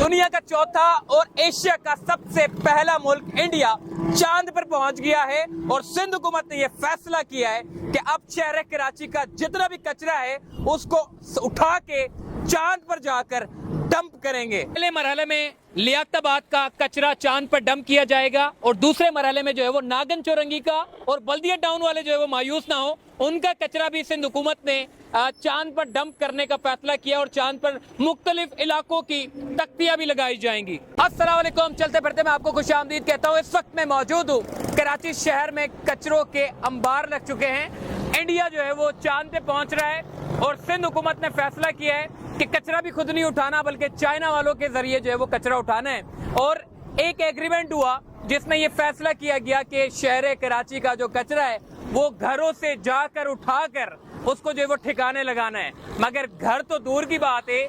दुनिया का चौथा और एशिया का सबसे पहला मुल्क इंडिया चांद पर पहुंच गया है और सिंध हुकूमत ने यह फैसला किया है कि अब शहर कराची का जितना भी कचरा है उसको उठा के चांद पर जाकर डंप करेंगे। पहले मरहले में लियाकताबाद का कचरा चांद पर डंप किया जाएगा और दूसरे मरहले में जो है वो नागन चौरंगी का और बल्दिया टाउन वाले जो है वो मायूस ना हो, उनका कचरा भी सिंध हुकूमत ने चांद पर डंप करने का फैसला किया और चांद पर मुख्तलिफ इलाकों की तख्तियां भी लगाई जाएंगी। अस्सलाम वालेकुम, चलते फिरते मैं आपको खुशामदीद कहता हूँ। इस वक्त मैं मौजूद हूँ कराची शहर में, कचरों के अंबार लग चुके हैं। इंडिया जो है वो चांद पे पहुंच रहा है और सिंध हुकूमत ने फैसला किया है कि कचरा भी खुद नहीं उठाना बल्कि चाइना वालों के जरिए जो है वो कचरा उठाना है। और एक एग्रीमेंट हुआ जिसमें ये फैसला किया गया कि शहर कराची का जो कचरा है वो घरों से जाकर उठाकर उसको जो है वो ठिकाने लगाना है। मगर घर तो दूर की बात है,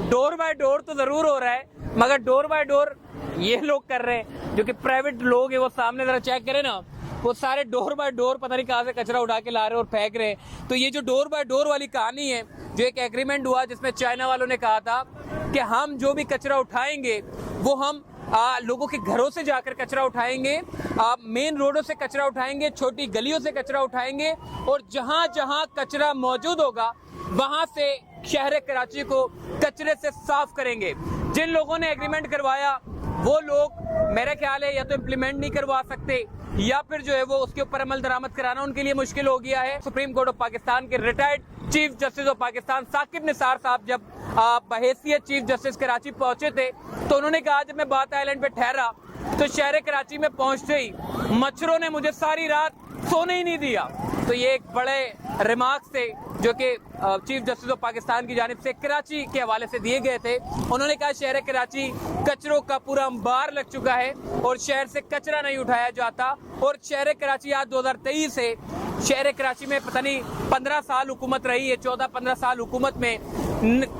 डोर बाय डोर तो जरूर हो रहा है, मगर डोर बाय डोर ये लोग कर रहे हैं जो कि प्राइवेट लोग है, वो सामने जरा चेक करें ना, वो सारे डोर बाय डोर पता नहीं कहाँ से कचरा उठा के ला रहे और फेंक रहे हैं। तो ये जो डोर बाय डोर वाली कहानी है, जो एक एग्रीमेंट हुआ जिसमें चाइना वालों ने कहा था कि हम जो भी कचरा उठाएंगे वो हम लोगों के घरों से जाकर कचरा उठाएंगे, मेन रोडों से कचरा उठाएंगे, छोटी गलियों से कचरा उठाएंगे और जहां जहां कचरा मौजूद होगा वहां से शहर कराची को कचरे से साफ करेंगे। जिन लोगों ने एग्रीमेंट करवाया वो लोग मेरा ख्याल है या तो इम्प्लीमेंट नहीं करवा सकते या फिर जो है वो उसके ऊपर अमल दरामद कराना उनके लिए मुश्किल हो गया है। सुप्रीम कोर्ट ऑफ पाकिस्तान के retired chief justice of Pakistan Saqib Nisar साहब जब बहैसियत चीफ जस्टिस कराची पहुंचे थे तो उन्होंने कहा, जब मैं बात आइलैंड पे ठहरा तो शहर कराची में पहुंचते ही मच्छरों ने मुझे सारी रात सोने ही नहीं दिया। तो ये एक बड़े रिमार्क्स थे जो कि चीफ जस्टिस ऑफ पाकिस्तान की जानिब से कराची के हवाले से दिए गए थे। उन्होंने कहा शहर कराची कचरों का पूरा अंबार लग चुका है और शहर से कचरा नहीं उठाया जाता। और शहर कराची आज 2023 से शहर कराची में पता नहीं 15 साल हुकूमत रही है, 14-15 साल हुकूमत में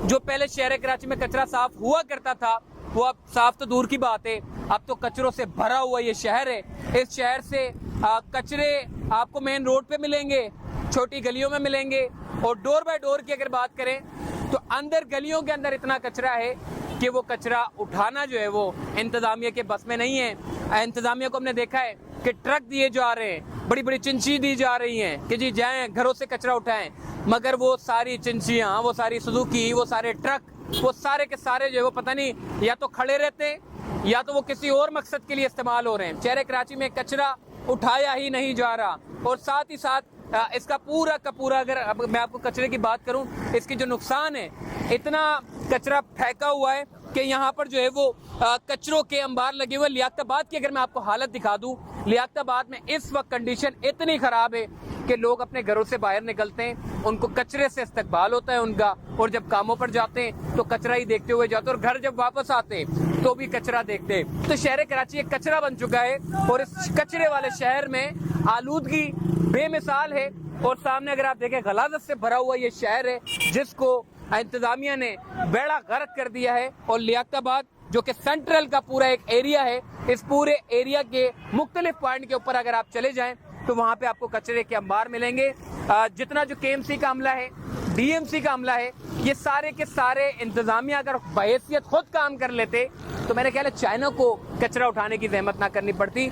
जो पहले शहर कराची में कचरा साफ हुआ करता था वो अब साफ तो दूर की बात है, अब तो कचरों से भरा हुआ ये शहर है। इस शहर से कचरे आपको मेन रोड पे मिलेंगे, छोटी गलियों में मिलेंगे और डोर बाय डोर की अगर बात करें तो अंदर गलियों के अंदर इतना कचरा है कि वो कचरा उठाना जो है वो इंतजामिया के बस में नहीं है। इंतजामिया को हमने देखा है कि ट्रक दिए जा रहे हैं, बड़ी बड़ी चिंची दी जा रही हैं कि जी जाएं घरों से कचरा उठाएं, मगर वो सारी चिंचियां, वो सारी सुजुकी, वो सारे ट्रक, वो सारे के सारे जो है वो पता नहीं या तो खड़े रहते हैं या तो वो किसी और मकसद के लिए इस्तेमाल हो रहे हैं। शहर कराची में कचरा उठाया ही नहीं जा रहा और साथ ही साथ इसका पूरा का पूरा, अगर मैं आपको कचरे की बात करूं, इसकी जो नुकसान है, इतना कचरा फेंका हुआ है कि यहाँ पर जो है वो कचरों के अंबार लगे हुए। लियाकताबाद की अगर मैं आपको हालत दिखा दूं, लियाकताबाद में इस वक्त कंडीशन इतनी खराब है कि लोग अपने घरों से बाहर निकलते हैं, उनको कचरे से इस्तकबाल होता है उनका, और जब कामों पर जाते हैं तो कचरा ही देखते हुए जाते हैं और घर जब वापस आते हैं तो भी कचरा देखते हैं। तो शहर कराची एक कचरा बन चुका है और इस कचरे वाले शहर में आलूदगी बेमिसाल है। और सामने अगर आप देखें गलाजत से भरा हुआ ये शहर है जिसको इंतजामिया ने बेड़ा गर्क कर दिया है। और लियाकताबाद जो कि सेंट्रल का पूरा एक एरिया है, इस पूरे एरिया के मुख्तलिफ पॉइंट के ऊपर अगर आप चले जाएं तो वहां पे आपको कचरे के अंबार मिलेंगे। जितना जो KMC का अमला है, DMC का अमला है, ये सारे के सारे इंतजामिया अगर बहैसियत खुद काम कर लेते तो मेरे ख्याल है चाइना को कचरा उठाने की जहमत ना करनी पड़ती।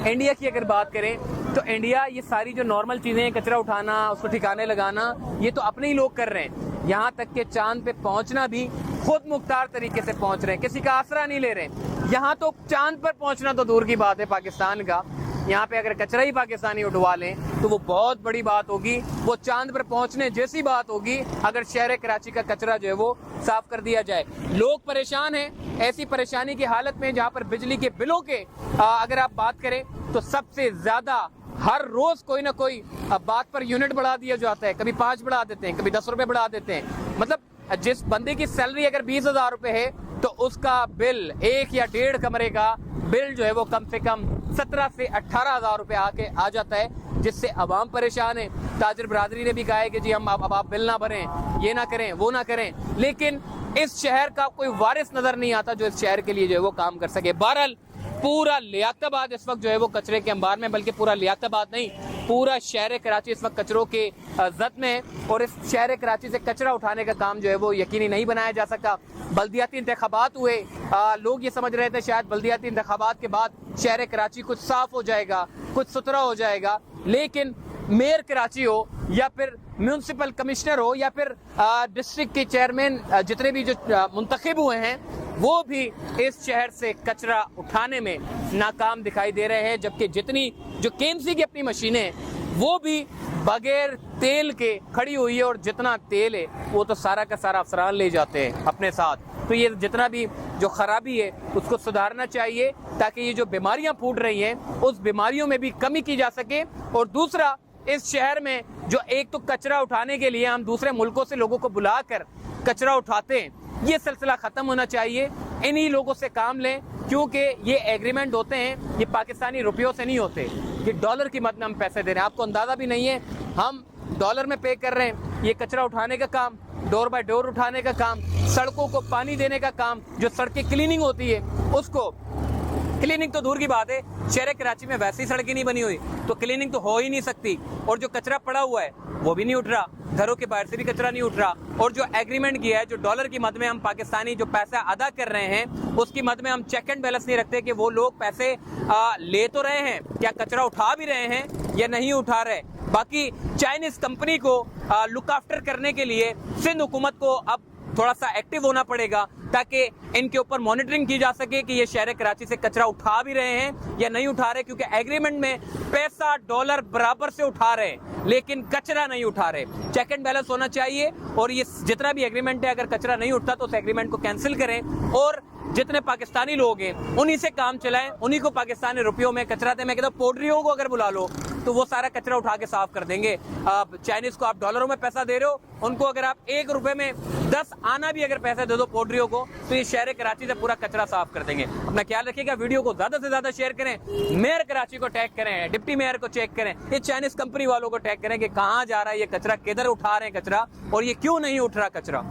इंडिया की अगर बात करें तो इंडिया ये सारी जो नॉर्मल चीजें, कचरा उठाना, उसको ठिकाने लगाना, ये तो अपने ही लोग कर रहे हैं। यहाँ तक के चांद पे पहुंचना भी खुद मुख्तार तरीके से पहुंच रहे हैं, किसी का आसरा नहीं ले रहे। यहाँ तो चांद पर पहुंचना तो दूर की बात है पाकिस्तान का, यहाँ पे अगर कचरा ही पाकिस्तानी उठवा लें तो वो बहुत बड़ी बात होगी, वो चांद पर पहुंचने जैसी बात होगी अगर शहर कराची का कचरा जो है वो साफ कर दिया जाए। लोग परेशान हैं, ऐसी परेशानी की हालत में जहाँ पर बिजली के बिलों के अगर आप बात करें तो सबसे ज्यादा हर रोज कोई ना कोई बात पर यूनिट बढ़ा दिया जाता है, कभी 5 बढ़ा देते हैं, कभी 10 रुपए बढ़ा देते हैं। मतलब जिस बंदे की सैलरी अगर 20,000 रुपए है तो उसका बिल, 1 या 1.5 कमरे का बिल जो है वो कम से कम 17 से 18,000 रुपए आके आ जाता है, जिससे अवाम परेशान है। ताजिर बरादरी ने भी कहा है कि जी हम अब आप बिल ना भरें, ये ना करें, वो ना करें, लेकिन इस शहर का कोई वारिस नजर नहीं आता जो इस शहर के लिए जो है वो काम कर सके। बहरहाल पूरा लियाकताबाद इस वक्त जो है वो कचरे के अंबार में, बल्कि पूरा लियाकताबाद नहीं, पूरा शहर कराची इस वक्त कचरों के जद में है। और इस शहर कराची से कचरा उठाने का काम जो है वो यकीनी नहीं बनाया जा सका। बल्दियाती इंतखाबात हुए, लोग ये समझ रहे थे शायद बल्दियाती इंतखाबात के बाद शहर कराची कुछ साफ हो जाएगा, कुछ सुथरा हो जाएगा, लेकिन मेयर कराची हो या फिर म्यूनसिपल कमिश्नर हो या फिर डिस्ट्रिक्ट के चेयरमैन, जितने भी जो मुंतखब हुए हैं, वो भी इस शहर से कचरा उठाने में नाकाम दिखाई दे रहे हैं। जबकि जितनी जो केएमसी की अपनी मशीनें वो भी बगैर तेल के खड़ी हुई है, और जितना तेल है वो तो सारा का सारा अफसरान ले जाते हैं अपने साथ। तो ये जितना भी जो खराबी है उसको सुधारना चाहिए, ताकि ये जो बीमारियां फूट रही हैं उस बीमारियों में भी कमी की जा सके। और दूसरा, इस शहर में जो एक तो कचरा उठाने के लिए हम दूसरे मुल्कों से लोगों को बुलाकर कचरा उठाते हैं, ये सिलसिला खत्म होना चाहिए। इन्हीं लोगों से काम लें, क्योंकि ये एग्रीमेंट होते हैं, ये पाकिस्तानी रुपयों से नहीं होते, ये डॉलर की मद में हम पैसे दे रहे हैं। आपको अंदाजा भी नहीं है, हम डॉलर में पे कर रहे हैं। ये कचरा उठाने का काम, डोर बाय डोर उठाने का काम, सड़कों को पानी देने का काम, जो सड़कें क्लीनिंग होती है उसको, क्लीनिंग तो दूर की बात है, शहर कराची में वैसी सड़कें नहीं बनी हुई तो क्लीनिंग तो हो ही नहीं सकती। और जो कचरा पड़ा हुआ है वो भी नहीं उठ रहा, घरों के बाहर से भी कचरा नहीं उठ रहा। और जो एग्रीमेंट किया है, जो डॉलर की मद में हम पाकिस्तानी जो पैसा अदा कर रहे हैं, उसकी मद में हम चेक एंड बैलेंस नहीं रखते कि वो लोग पैसे ले तो रहे हैं, क्या कचरा उठा भी रहे हैं या नहीं उठा रहे। बाकी चाइनीज कंपनी को लुक आफ्टर करने के लिए सिंध हुकूमत को अब थोड़ा सा एक्टिव होना पड़ेगा, ताकि इनके ऊपर मॉनिटरिंग की जा सके कि ये शहर कराची से कचरा उठा भी रहे हैं या नहीं उठा रहे। क्योंकि एग्रीमेंट में पैसा डॉलर बराबर से उठा रहे हैं, लेकिन कचरा नहीं उठा रहे। चेक एंड बैलेंस होना चाहिए, और ये जितना भी एग्रीमेंट है, अगर कचरा नहीं उठता तो उस एग्रीमेंट को कैंसिल करें, और जितने पाकिस्तानी लोग हैं उन्हीं से काम चलाएं, उन्हीं को पाकिस्तानी रुपयों में कचरा दें। मैं कहता हूँ पोड्रियों को अगर बुला लो तो वो सारा कचरा उठा के साफ कर देंगे। आप चाइनीज को आप डॉलरों में पैसा दे रहे हो, उनको अगर आप 1 रुपए में 10 आना भी अगर पैसा दे दो पोड्रियों को, तो ये शहर कराची से पूरा कचरा साफ कर देंगे। अपना ख्याल रखिएगा, वीडियो को ज्यादा से ज्यादा शेयर करें, मेयर कराची को टैग करें, डिप्टी मेयर को चेक करें, ये चाइनीज कंपनी वालों को टैग करें कि कहाँ जा रहा है ये कचरा, किधर उठा रहे हैं कचरा और ये क्यों नहीं उठ रहा कचरा।